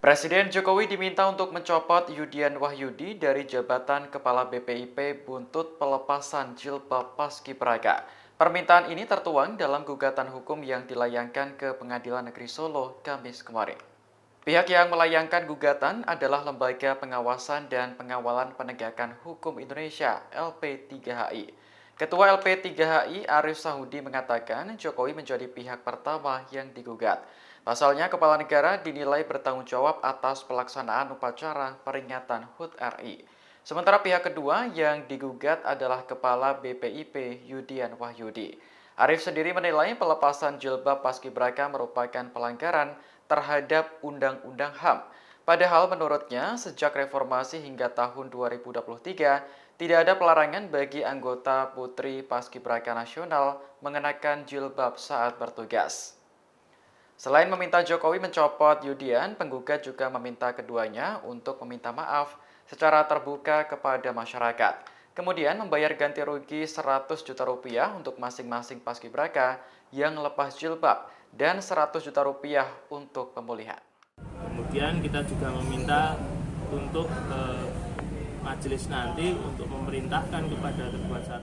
Presiden Jokowi diminta untuk mencopot Yudian Wahyudi dari jabatan Kepala BPIP buntut pelepasan jilbab paskibraka. Permintaan ini tertuang dalam gugatan hukum yang dilayangkan ke Pengadilan Negeri Solo Kamis kemarin. Pihak yang melayangkan gugatan adalah Lembaga Pengawasan dan Pengawalan Penegakan Hukum Indonesia (LP3HI). Ketua LP3HI Arif Sahudi mengatakan Jokowi menjadi pihak pertama yang digugat. Pasalnya, Kepala Negara dinilai bertanggung jawab atas pelaksanaan upacara peringatan HUT RI. Sementara pihak kedua yang digugat adalah Kepala BPIP Yudian Wahyudi. Arif sendiri menilai pelepasan jilbab paskibraka merupakan pelanggaran terhadap Undang-Undang HAM. Padahal menurutnya, sejak reformasi hingga tahun 2023, tidak ada pelarangan bagi anggota Putri Paskibraka Nasional mengenakan jilbab saat bertugas. Selain meminta Jokowi mencopot Yudian, penggugat juga meminta keduanya untuk meminta maaf secara terbuka kepada masyarakat. Kemudian membayar ganti rugi 100 juta rupiah untuk masing-masing paskibraka yang lepas jilbab dan 100 juta rupiah untuk pemulihan. Kemudian kita juga meminta untuk majelis nanti untuk memerintahkan kepada kedua